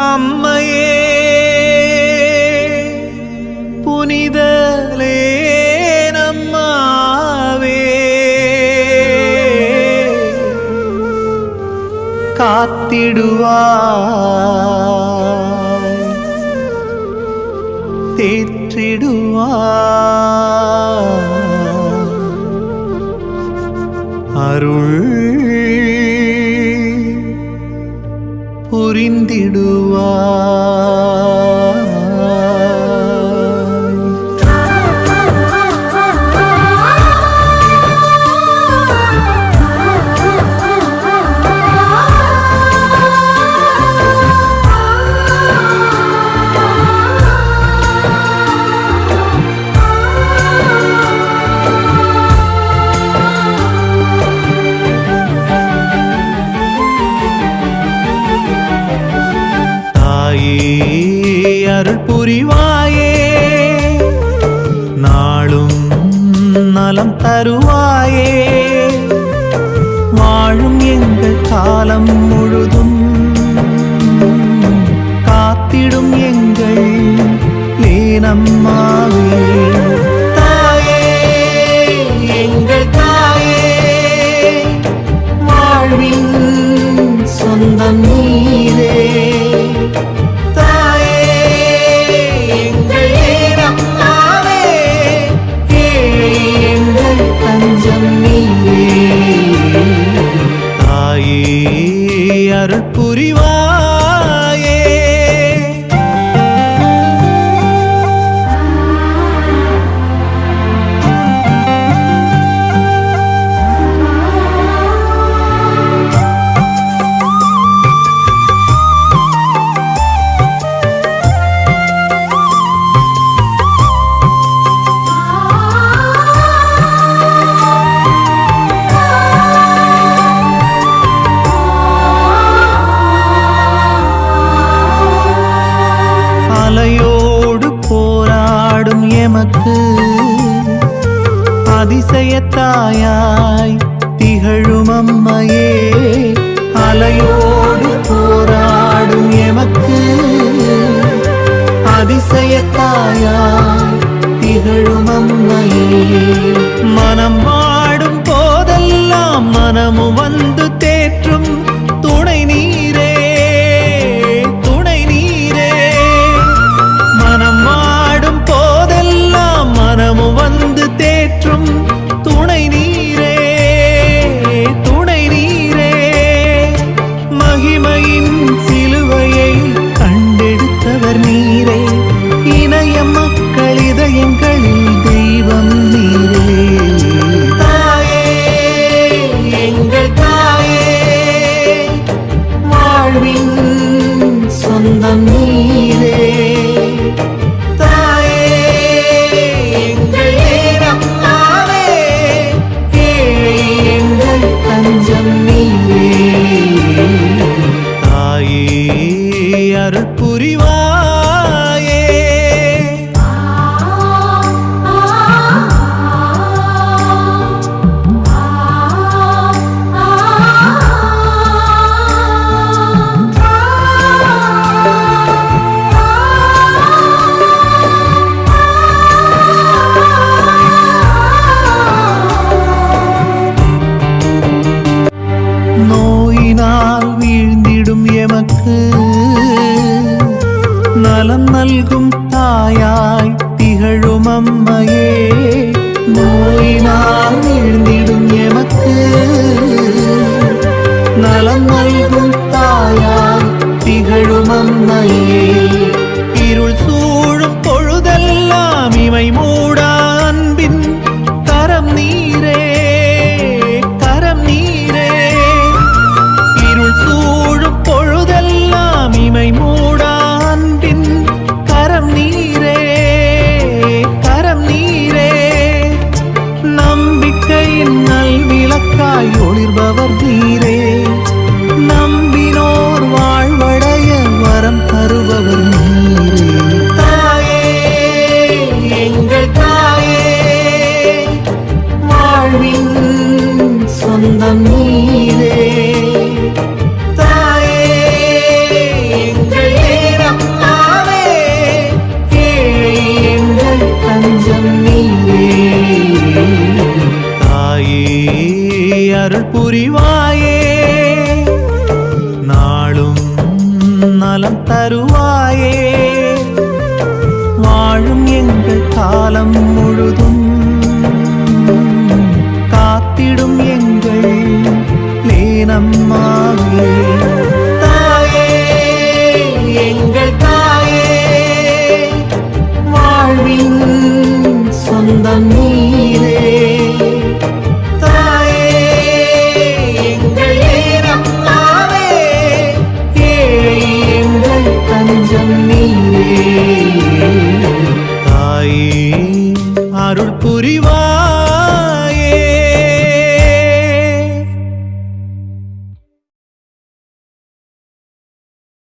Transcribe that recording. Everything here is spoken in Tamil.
அம்மையே புனிதலே நம்மாவே காத்திடுவாய் தேற்றிடுவாய் அருள் புரிந்திடுவாய் அருள் புரிவாயே நாளும் நலம் தருவாயே வாழும் எங்கள் காலம் முழுதும் காத்திடும் எங்கள் லேனம்மாவே தாயே எங்கள் தாயே வாழ்வின் சொந்தம் நீரே அருள் புரிவாயே அலையோடு போராடும் எமக்கு அதிசயத்தாயாய் திகழும் அம்மையே அலையோடு போராடும் எமக்கு அதிசயத்தாயாய் திகழும் அம்மையே மனம் வாடும் போதெல்லாம் மனமு வந்து தேற்றும் துணை நீரே வந்து தேற்றும் துணை நீரே துணை நீரே மகிமையின் சிலுவையை கண்டெடுத்தவர் நீரே இணைய மக்கள் இதயங்களில் தெய்வம் நீரே தாயே எங்கள் தாயே வாழ்வின் சொந்தம் நீரே அருள் புரிவாயே நோயினால் வீழ்ந்திடும் எமக்கு நலம் நல்கும் தாயாய் திகழும் அம்மையே நோயினால் வீழ்ந்திடும் எமக்கு நலம் நல்கும் தாயாய் திகழும் அம்மையே இருள் சூழும் பொழுதெல்லாம் இமை மூடா அன்பின் கரம் நீரே கரம் நீரே இருள் சூழும் பொழுதெல்லாம் இமை மூடா கரம் நீரே கரம் நீரே நம்பிக்கையின் நல் விளக்காய் ஒளிர்பவர் நீரே நலம் தருவாய்.